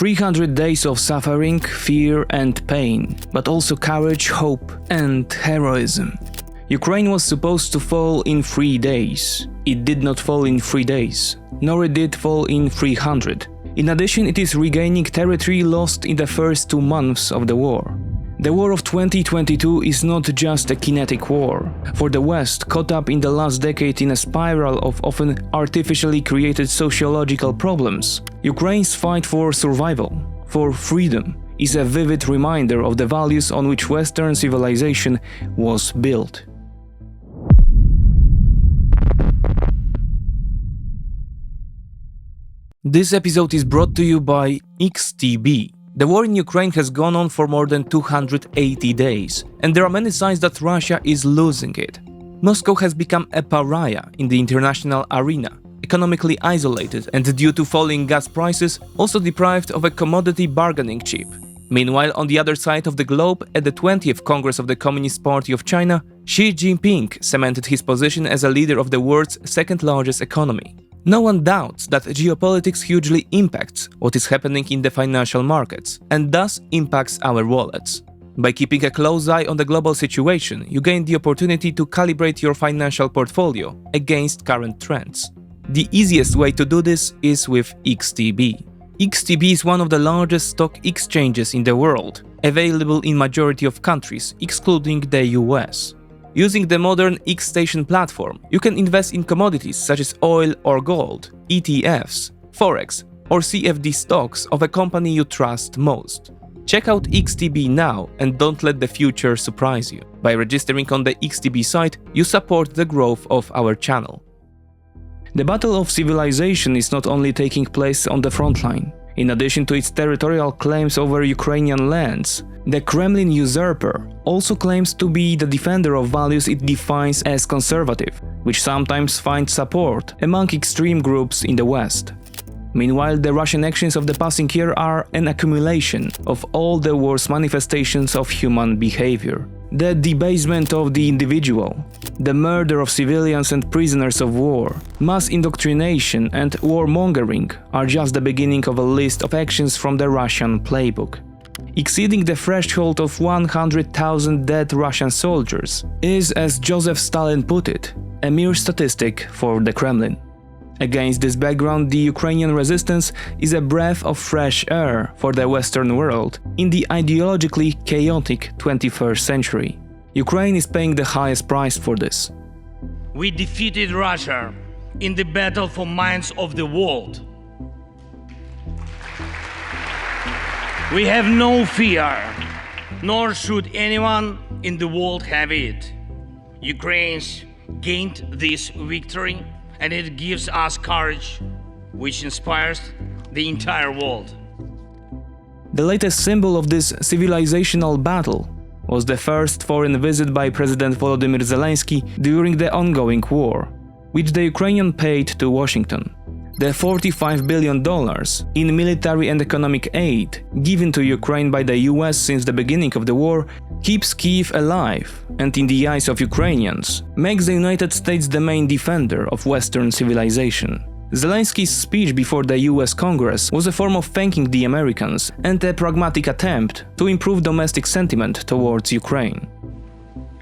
300 days of suffering, fear and pain, but also courage, hope and heroism. Ukraine was supposed to fall in 3 days. It did not fall in 3 days, nor it did fall in 300. In addition, it is regaining territory lost in the first 2 months of the war. The war of 2022 is not just a kinetic war. For the West, caught up in the last decade in a spiral of often artificially created sociological problems, Ukraine's fight for survival, for freedom, is a vivid reminder of the values on which Western civilization was built. This episode is brought to you by XTB. The war in Ukraine has gone on for more than 280 days, and there are many signs that Russia is losing it. Moscow has become a pariah in the international arena, economically isolated and due to falling gas prices, also deprived of a commodity bargaining chip. Meanwhile, on the other side of the globe, at the 20th Congress of the Communist Party of China, Xi Jinping cemented his position as a leader of the world's second-largest economy. No one doubts that geopolitics hugely impacts what is happening in the financial markets, and thus impacts our wallets. By keeping a close eye on the global situation, you gain the opportunity to calibrate your financial portfolio against current trends. The easiest way to do this is with XTB. XTB is one of the largest stock exchanges in the world, available in majority of countries, excluding the US. Using the modern Xstation platform, you can invest in commodities such as oil or gold, ETFs, Forex, or CFD stocks of a company you trust most. Check out XTB now and don't let the future surprise you. By registering on the XTB site, you support the growth of our channel. The battle of civilization is not only taking place on the front line. In addition to its territorial claims over Ukrainian lands, the Kremlin usurper also claims to be the defender of values it defines as conservative, which sometimes find support among extreme groups in the West. Meanwhile, the Russian actions of the passing year are an accumulation of all the worst manifestations of human behavior. The debasement of the individual, the murder of civilians and prisoners of war, mass indoctrination and warmongering are just the beginning of a list of actions from the Russian playbook. Exceeding the threshold of 100,000 dead Russian soldiers is, as Joseph Stalin put it, a mere statistic for the Kremlin. Against this background, the Ukrainian resistance is a breath of fresh air for the Western world in the ideologically chaotic 21st century. Ukraine is paying the highest price for this. We defeated Russia in the battle for minds of the world. We have no fear, nor should anyone in the world have it. Ukrainians gained this victory, and it gives us courage, which inspires the entire world. The latest symbol of this civilizational battle was the first foreign visit by President Volodymyr Zelensky during the ongoing war, which the Ukrainian paid to Washington. The $45 billion in military and economic aid given to Ukraine by the US since the beginning of the war keeps Kyiv alive and, in the eyes of Ukrainians, makes the United States the main defender of Western civilization. Zelensky's speech before the US Congress was a form of thanking the Americans and a pragmatic attempt to improve domestic sentiment towards Ukraine.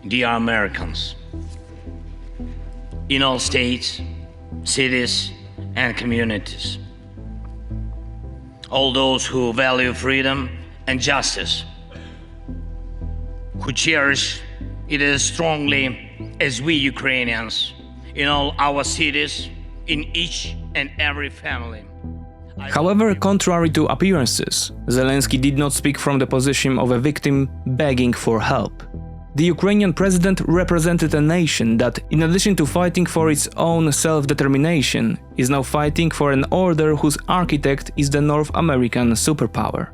Dear Americans, in all states, cities, and communities, all those who value freedom and justice, who cherish it as strongly as we Ukrainians, in all our cities, in each and every family. However, contrary to appearances, Zelensky did not speak from the position of a victim begging for help. The Ukrainian president represented a nation that, in addition to fighting for its own self-determination, is now fighting for an order whose architect is the North American superpower.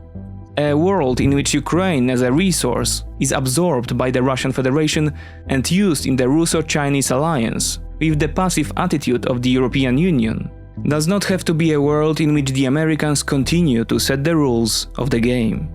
A world in which Ukraine as a resource is absorbed by the Russian Federation and used in the Russo-Chinese alliance, with the passive attitude of the European Union, does not have to be a world in which the Americans continue to set the rules of the game.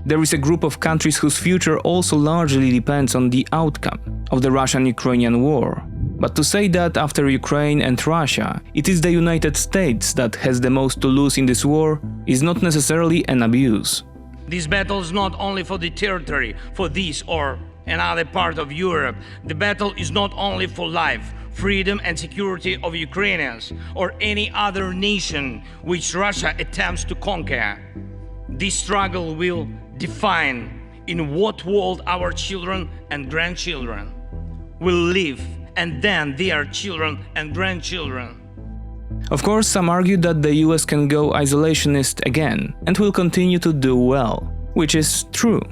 There is a group of countries whose future also largely depends on the outcome of the Russian-Ukrainian war. But to say that after Ukraine and Russia, it is the United States that has the most to lose in this war is not necessarily an abuse. This battle is not only for the territory, for this or another part of Europe. The battle is not only for life, freedom and security of Ukrainians or any other nation which Russia attempts to conquer. This struggle will define in what world our children and grandchildren will live, and then their children and grandchildren. Of course, some argue that the US can go isolationist again and will continue to do well, which is true.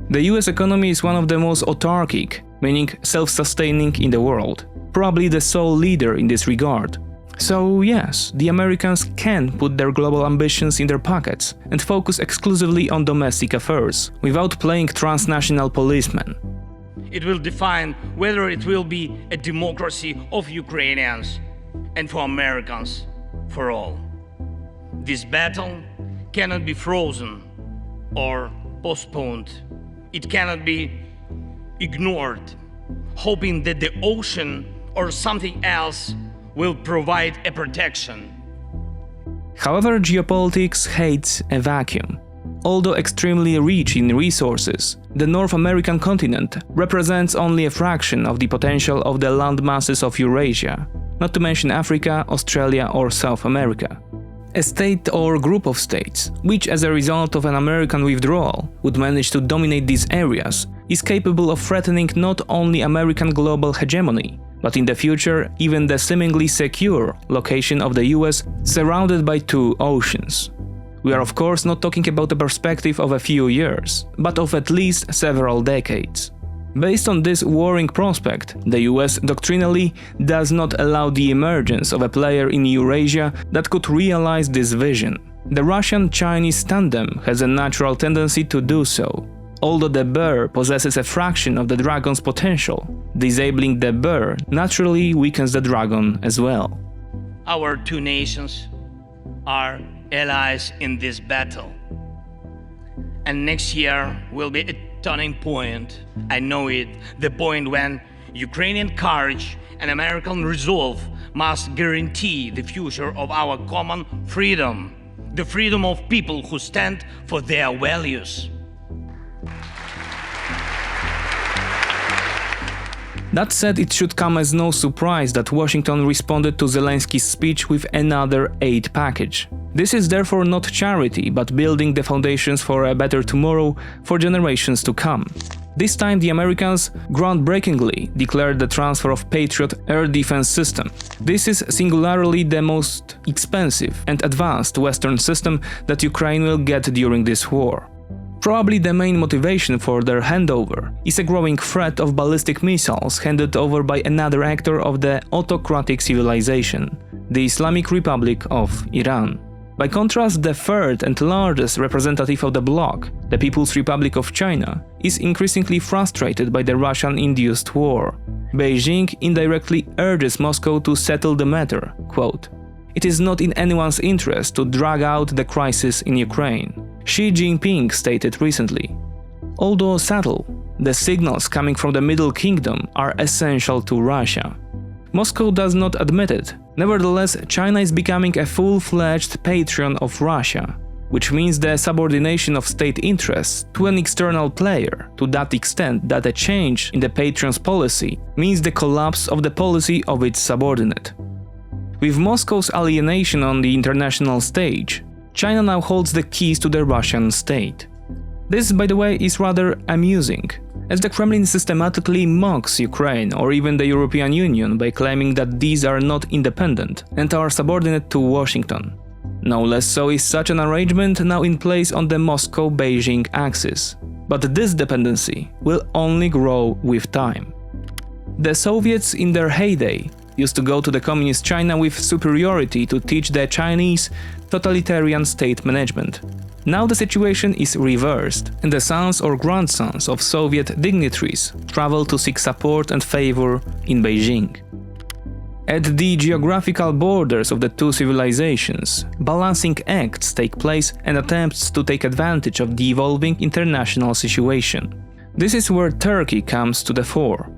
The US economy is one of the most autarkic, meaning self-sustaining in the world, probably the sole leader in this regard. So yes, the Americans can put their global ambitions in their pockets and focus exclusively on domestic affairs, without playing transnational policemen. It will define whether it will be a democracy of Ukrainians and for Americans, for all. This battle cannot be frozen or postponed. It cannot be ignored, hoping that the ocean or something else will provide a protection. However, geopolitics hates a vacuum. Although extremely rich in resources, the North American continent represents only a fraction of the potential of the land masses of Eurasia, not to mention Africa, Australia or South America. A state or group of states, which as a result of an American withdrawal would manage to dominate these areas, is capable of threatening not only American global hegemony, but in the future even the seemingly secure location of the US surrounded by two oceans. We are of course not talking about a perspective of a few years, but of at least several decades. Based on this warring prospect, the US doctrinally does not allow the emergence of a player in Eurasia that could realize this vision. The Russian-Chinese tandem has a natural tendency to do so. Although the bear possesses a fraction of the dragon's potential, disabling the bear naturally weakens the dragon as well. Our two nations are allies in this battle. And next year will be a turning point. I know it, the point when Ukrainian courage and American resolve must guarantee the future of our common freedom, the freedom of people who stand for their values. That said, it should come as no surprise that Washington responded to Zelensky's speech with another aid package. This is therefore not charity, but building the foundations for a better tomorrow for generations to come. This time the Americans groundbreakingly declared the transfer of Patriot air defense system. This is singularly the most expensive and advanced Western system that Ukraine will get during this war. Probably the main motivation for their handover is a growing threat of ballistic missiles handed over by another actor of the autocratic civilization, the Islamic Republic of Iran. By contrast, the third and largest representative of the bloc, the People's Republic of China, is increasingly frustrated by the Russian-induced war. Beijing indirectly urges Moscow to settle the matter, quote, "It is not in anyone's interest to drag out the crisis in Ukraine," Xi Jinping stated recently. Although subtle, the signals coming from the Middle Kingdom are essential to Russia. Moscow does not admit it. Nevertheless, China is becoming a full-fledged patron of Russia, which means the subordination of state interests to an external player to that extent that a change in the patron's policy means the collapse of the policy of its subordinate. With Moscow's alienation on the international stage, China now holds the keys to the Russian state. This, by the way, is rather amusing, as the Kremlin systematically mocks Ukraine or even the European Union by claiming that these are not independent and are subordinate to Washington. No less so is such an arrangement now in place on the Moscow-Beijing axis. But this dependency will only grow with time. The Soviets in their heyday used to go to the communist China with superiority to teach the Chinese totalitarian state management. Now the situation is reversed, and the sons or grandsons of Soviet dignitaries travel to seek support and favor in Beijing. At the geographical borders of the two civilizations, balancing acts take place and attempts to take advantage of the evolving international situation. This is where Turkey comes to the fore.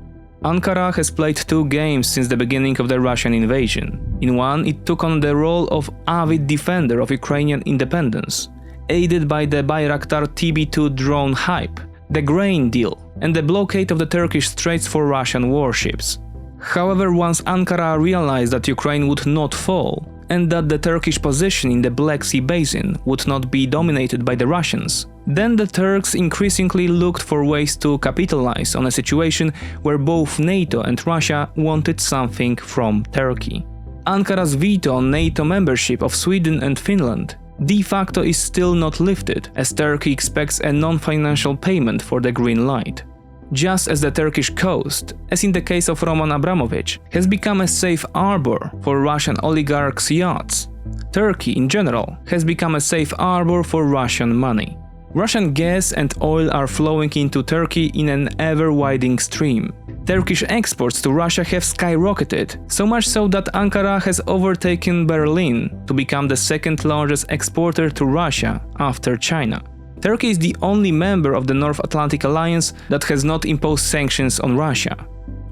Ankara has played 2 games since the beginning of the Russian invasion. In one, it took on the role of avid defender of Ukrainian independence, aided by the Bayraktar TB2 drone hype, the grain deal, and the blockade of the Turkish straits for Russian warships. However, once Ankara realized that Ukraine would not fall, and that the Turkish position in the Black Sea basin would not be dominated by the Russians, then the Turks increasingly looked for ways to capitalize on a situation where both NATO and Russia wanted something from Turkey. Ankara's veto on NATO membership of Sweden and Finland de facto is still not lifted, as Turkey expects a non-financial payment for the green light. Just as the Turkish coast, as in the case of Roman Abramovich, has become a safe harbor for Russian oligarchs' yachts, Turkey in general has become a safe harbor for Russian money. Russian gas and oil are flowing into Turkey in an ever-widening stream. Turkish exports to Russia have skyrocketed, so much so that Ankara has overtaken Berlin to become the second largest exporter to Russia after China. Turkey is the only member of the North Atlantic Alliance that has not imposed sanctions on Russia.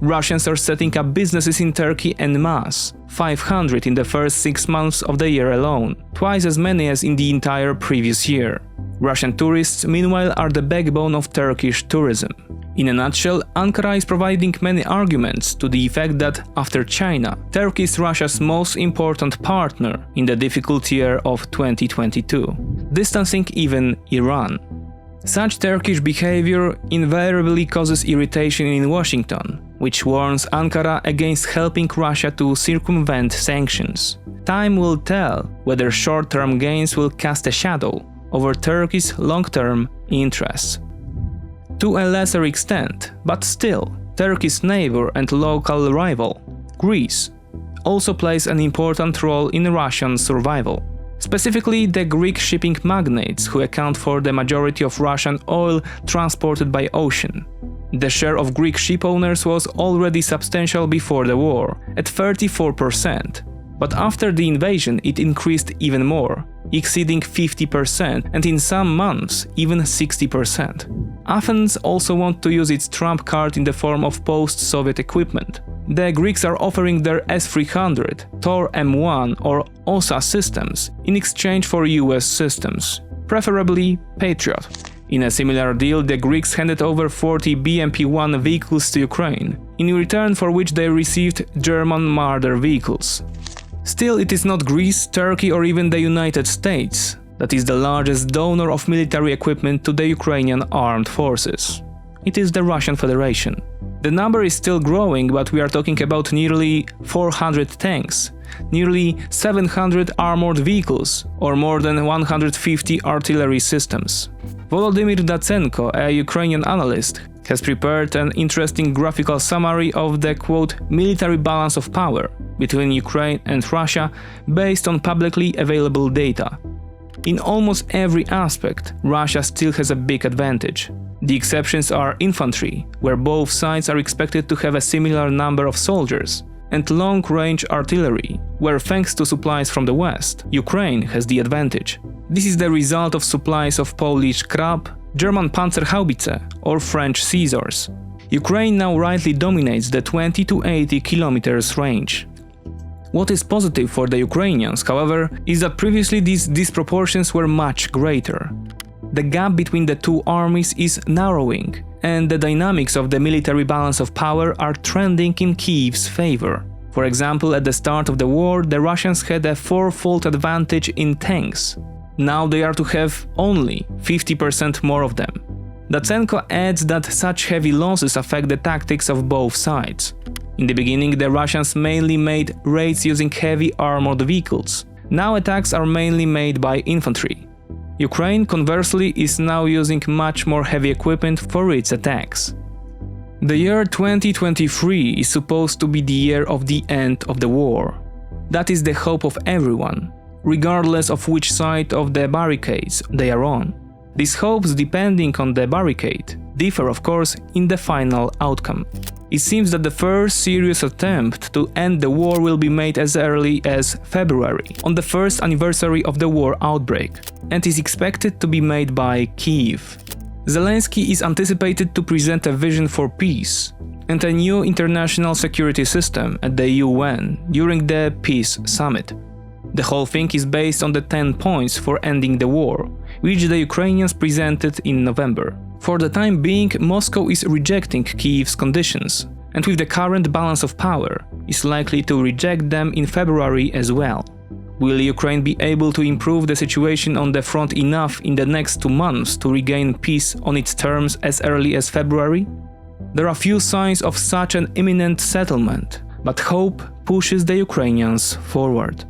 Russians are setting up businesses in Turkey en masse, 500 in the first 6 months of the year alone, twice as many as in the entire previous year. Russian tourists, meanwhile, are the backbone of Turkish tourism. In a nutshell, Ankara is providing many arguments to the effect that, after China, Turkey is Russia's most important partner in the difficult year of 2022, distancing even Iran. Such Turkish behavior invariably causes irritation in Washington, which warns Ankara against helping Russia to circumvent sanctions. Time will tell whether short-term gains will cast a shadow over Turkey's long-term interests. To a lesser extent, but still, Turkey's neighbor and local rival, Greece, also plays an important role in Russian survival. Specifically, the Greek shipping magnates who account for the majority of Russian oil transported by ocean. The share of Greek shipowners was already substantial before the war, at 34%, but after the invasion it increased even more, exceeding 50% and in some months even 60%. Athens also wants to use its trump card in the form of post-Soviet equipment. The Greeks are offering their S-300, Tor M1 or OSA systems in exchange for US systems, preferably Patriot. In a similar deal, the Greeks handed over 40 BMP-1 vehicles to Ukraine, in return for which they received German Marder vehicles. Still, it is not Greece, Turkey or even the United States that is the largest donor of military equipment to the Ukrainian armed forces. It is the Russian Federation. The number is still growing, but we are talking about nearly 400 tanks, nearly 700 armored vehicles, or more than 150 artillery systems. Volodymyr Dacenko, a Ukrainian analyst, has prepared an interesting graphical summary of the quote, military balance of power between Ukraine and Russia based on publicly available data. In almost every aspect, Russia still has a big advantage. The exceptions are infantry, where both sides are expected to have a similar number of soldiers, and long-range artillery, where thanks to supplies from the West, Ukraine has the advantage. This is the result of supplies of Polish Krab, German Panzerhaubitze or French Caesars. Ukraine now rightly dominates the 20 to 80 kilometers range. What is positive for the Ukrainians, however, is that previously these disproportions were much greater. The gap between the two armies is narrowing, and the dynamics of the military balance of power are trending in Kyiv's favor. For example, at the start of the war, the Russians had a fourfold advantage in tanks. Now they are to have only 50% more of them. Dacenko adds that such heavy losses affect the tactics of both sides. In the beginning, the Russians mainly made raids using heavy armored vehicles. Now attacks are mainly made by infantry. Ukraine, conversely, is now using much more heavy equipment for its attacks. The year 2023 is supposed to be the year of the end of the war. That is the hope of everyone, regardless of which side of the barricades they are on. These hopes, depending on the barricade, differ of course in the final outcome. It seems that the first serious attempt to end the war will be made as early as February, on the first anniversary of the war outbreak, and is expected to be made by Kyiv. Zelensky is anticipated to present a vision for peace and a new international security system at the UN during the Peace Summit. The whole thing is based on the 10 points for ending the war, which the Ukrainians presented in November. For the time being, Moscow is rejecting Kyiv's conditions, and with the current balance of power, is likely to reject them in February as well. Will Ukraine be able to improve the situation on the front enough in the next 2 months to regain peace on its terms as early as February? There are few signs of such an imminent settlement, but hope pushes the Ukrainians forward.